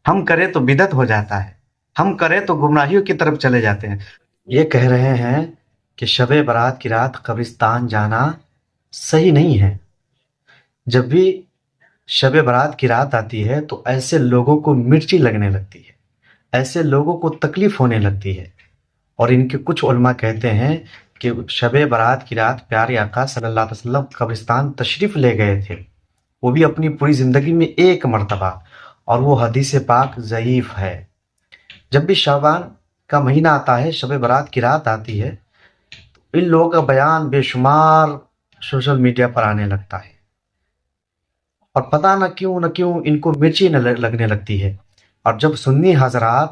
ہم کریں تو بدعت ہو جاتا ہے، ہم کریں تو گمراہیوں کی طرف چلے جاتے ہیں۔ یہ کہہ رہے ہیں کہ شب برات کی رات قبرستان جانا صحیح نہیں ہے۔ جب بھی شب برات کی رات آتی ہے تو ایسے لوگوں کو مرچی لگنے لگتی ہے، ایسے لوگوں کو تکلیف ہونے لگتی ہے۔ اور ان کے کچھ علماء کہتے ہیں کہ شب برات کی رات پیارے آقا صلی اللہ علیہ وسلم قبرستان تشریف لے گئے تھے، وہ بھی اپنی پوری زندگی میں ایک مرتبہ، اور وہ حدیث پاک ضعیف ہے۔ جب بھی شعبان کا مہینہ آتا ہے، شب برات کی رات آتی ہے، ان لوگوں کا بیان بے شمار سوشل میڈیا پر آنے لگتا ہے، اور پتہ نہ کیوں ان کو مرچی لگنے لگتی ہے۔ اور جب سنی حضرات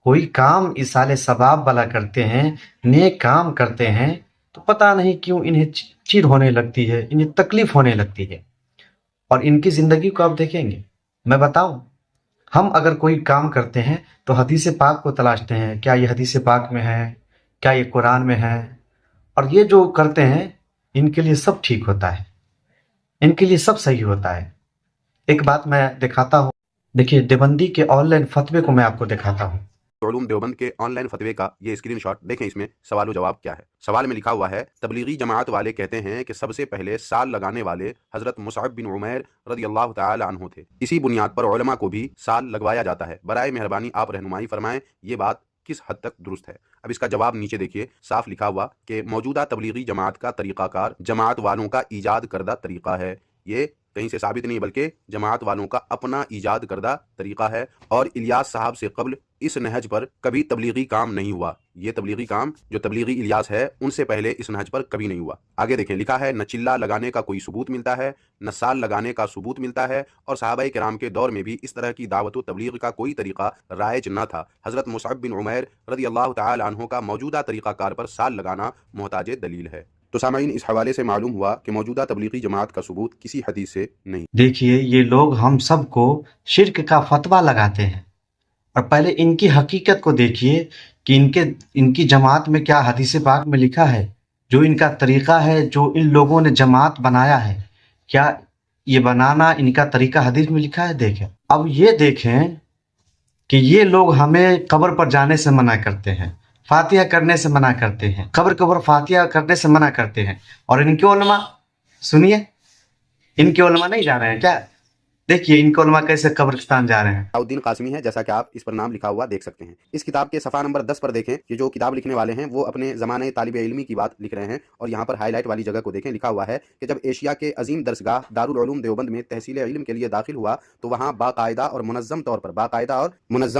کوئی کام ایصال ثواب والا کرتے ہیں، نیک کام کرتے ہیں، تو پتہ نہیں کیوں انہیں چڑ ہونے لگتی ہے، انہیں تکلیف ہونے لگتی ہے۔ اور ان کی زندگی کو آپ دیکھیں گے، میں بتاؤں، ہم اگر کوئی کام کرتے ہیں تو حدیث پاک کو تلاشتے ہیں، کیا یہ حدیث پاک میں ہے، کیا یہ قرآن میں ہے، اور یہ جو کرتے ہیں ان کے لیے سب ٹھیک ہوتا ہے، ان کے لیے سب صحیح ہوتا ہے۔ ایک بات میں دکھاتا ہوں، دیکھیے دیوبندی کے آن لائن فتوے کو میں آپ کو دکھاتا ہوں۔ علوم دیوبند کے آن لائن فتوے کا یہ اسکرین شاٹ دیکھیں، اس میں سوال و جواب کیا ہے۔ سوال میں لکھا ہوا ہے، تبلیغی جماعت والے کہتے ہیں کہ سب سے پہلے سال لگانے والے حضرت مصعب بن عمیر رضی اللہ تعالی عنہ تھے، اسی بنیاد پر علماء کو بھی سال لگوایا جاتا ہے، برائے مہربانی آپ رہنمائی فرمائیں یہ بات کس حد تک درست ہے۔ اب اس کا جواب نیچے دیکھیے، صاف لکھا ہوا کہ موجودہ تبلیغی جماعت کا طریقہ کار جماعت والوں کا ایجاد کردہ طریقہ ہے، یہ کہیں سے ثابت نہیں بلکہ جماعت والوں کا اپنا ایجاد کردہ طریقہ ہے، اور الیاس صاحب سے قبل اس نہج پر کبھی تبلیغی کام نہیں ہوا۔ یہ تبلیغی کام جو تبلیغی الیاس ہے ان سے پہلے اس نہج پر کبھی نہیں ہوا۔ آگے دیکھیں، لکھا ہے نہ چلہ لگانے کا کوئی ثبوت ملتا ہے، نہ سال لگانے کا ثبوت ملتا ہے، اور صحابہ کرام کے دور میں بھی اس طرح کی دعوت و تبلیغ کا کوئی طریقہ رائج نہ تھا۔ حضرت مصعب بن عمیر رضی اللہ تعالی عنہ کا موجودہ طریقہ کار پر سال لگانا محتاج دلیل ہے۔ تو سامعین، اس حوالے سے معلوم ہوا کہ موجودہ تبلیغی جماعت کا ثبوت کسی حدیث سے نہیں۔ دیکھیے یہ لوگ ہم سب کو شرک کا فتویٰ لگاتے ہیں، اور پہلے ان کی حقیقت کو دیکھیے کہ ان کی جماعت میں کیا حدیث پاک میں لکھا ہے، جو ان کا طریقہ ہے، جو ان لوگوں نے جماعت بنایا ہے، کیا یہ بنانا ان کا طریقہ حدیث میں لکھا ہے؟ دیکھیں، اب یہ دیکھیں کہ یہ لوگ ہمیں قبر پر جانے سے منع کرتے ہیں، فاتحہ کرنے سے منع کرتے ہیں، قبر فاتحہ کرنے سے منع کرتے ہیں، اور ان کے علماء، سنیے، ان کے علماء نہیں جا رہے ہیں کیا؟ دیکھیے ان کے علماء کیسے قبرستان جا رہے ہیں۔ الدین قاسمی ہے، جیسا کہ آپ اس پر نام لکھا ہوا دیکھ سکتے ہیں۔ اس کتاب کے صفحہ نمبر 10 پر دیکھیں کہ جو کتاب لکھنے والے ہیں وہ اپنے زمانہ طالب علمی کی بات لکھ رہے ہیں، اور یہاں پر ہائی لائٹ والی جگہ کو دیکھیں، لکھا ہوا ہے کہ جب ایشیا کے عظیم درسگاہ دارالعلوم دیوبند میں تحصیل علم کے لیے داخل ہوا تو وہاں باقاعدہ اور منظم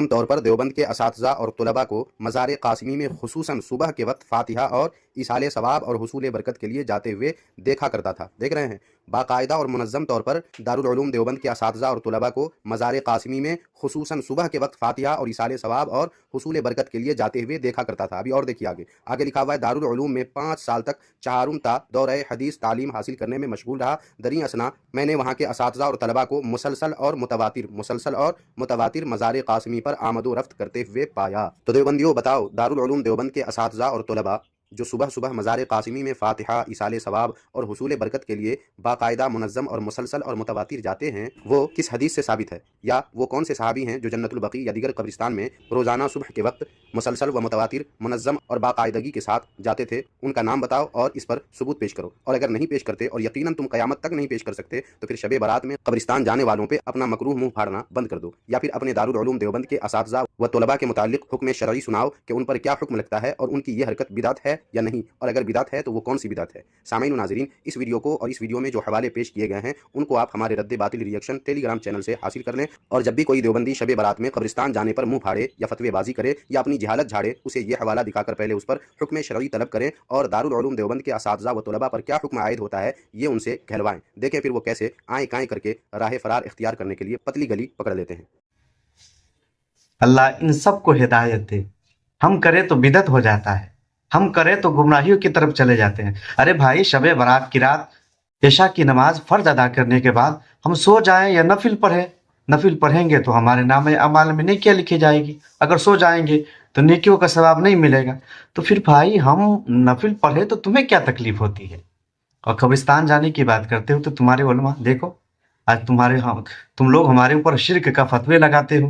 طور پر دیوبند کے اساتذہ اور طلباء کو مزار قاسمی میں خصوصاً صبح کے وقت فاتحہ اور ایصال ثواب اور حصول برکت کے لیے جاتے ہوئے دیکھا کرتا تھا۔ دیکھ رہے ہیں، باقاعدہ اور منظم طور پر دارالعلوم دیوبند کے اساتذہ اور طلباء کو مزار قاسمی میں خصوصاً صبح کے وقت فاتحہ اور ایصال ثواب اور حصول برکت کے لیے جاتے ہوئے دیکھا کرتا تھا۔ ابھی اور دیکھیے آگے لکھا ہوا ہے، دارالعلوم میں 5 سال تک چہارم تا دورہ حدیث تعلیم حاصل کرنے میں مشغول رہا۔ دریں اثنا میں نے وہاں کے اساتذہ اور طلباء کو مسلسل اور متواتر مزار قاسمی پر آمد و رفت کرتے ہوئے پایا۔ تو دیوبندیوں بتاؤ، دارالعلوم دیوبند کے اساتذہ اور طلباء جو صبح مزار قاسمی میں فاتحہ، ایصال ثواب اور حصول برکت کے لیے باقاعدہ، منظم اور مسلسل اور متواتر جاتے ہیں، وہ کس حدیث سے ثابت ہے؟ یا وہ کون سے صحابی ہیں جو جنت البقیع یا دیگر قبرستان میں روزانہ صبح کے وقت مسلسل و متواتر، منظم اور باقاعدگی کے ساتھ جاتے تھے؟ ان کا نام بتاؤ اور اس پر ثبوت پیش کرو، اور اگر نہیں پیش کرتے اور یقیناً تم قیامت تک نہیں پیش کر سکتے تو پھر شب برات میں قبرستان جانے والوں پہ اپنا مکروہ منہ پھاڑنا بند کر دو، یا پھر اپنے دارالعلوم دیوبند کے اساتذہ و طلباء کے متعلق حکم شرعی سناؤ کہ ان پر کیا حکم لگتا ہے اور ان کی یہ حرکت بدعت ہے یا نہیں، اور اگر بدعت ہے تو وہ کون سی بدعت ہے۔ سامعین و ناظرین، اس ویڈیو کو اور اس ویڈیو میں جو حوالے پیش کیے گئے ہیں ان کو آپ ہمارے رد باطل ری ایکشن ٹیلی گرام چینل سے حاصل کر لیں، اور جب بھی کوئی دیوبندی شب برات میں قبرستان جانے پر منہ پھاڑے یا فتوی بازی کرے یا اپنی جہالت جھاڑے، اسے یہ حوالہ دکھا کر پہلے اس پر حکم شرعی طلب کریں، اور دارالعلوم دیوبند کے اساتذہ و طلباء پر کیا حکم عائد ہوتا ہے یہ ان سے کہلوائیں۔ دیکھیں پھر وہ کیسے آئیں کائیں کر کے راہ فرار اختیار کرنے کے لیے پتلی گلی پکڑ لیتے ہیں۔ اللہ ان سب کو ہدایت دے۔ ہم کریں تو بدعت ہو جاتا ہے، ہم کریں تو گمراہیوں کی طرف چلے جاتے ہیں۔ ارے بھائی، شب برات کی رات عشاء کی نماز فرض ادا کرنے کے بعد ہم سو جائیں یا نفل پڑھیں گے تو ہمارے نام اعمال میں نیکیاں لکھی جائے گی۔ اگر سو جائیں گے تو نیکیوں کا ثواب نہیں ملے گا۔ تو پھر بھائی ہم نفل پڑھے تو تمہیں کیا تکلیف ہوتی ہے؟ اور قبرستان جانے کی بات کرتے ہو تو تمہارے علماء دیکھو، آج تم لوگ ہمارے اوپر شرک کا فتوے لگاتے ہو،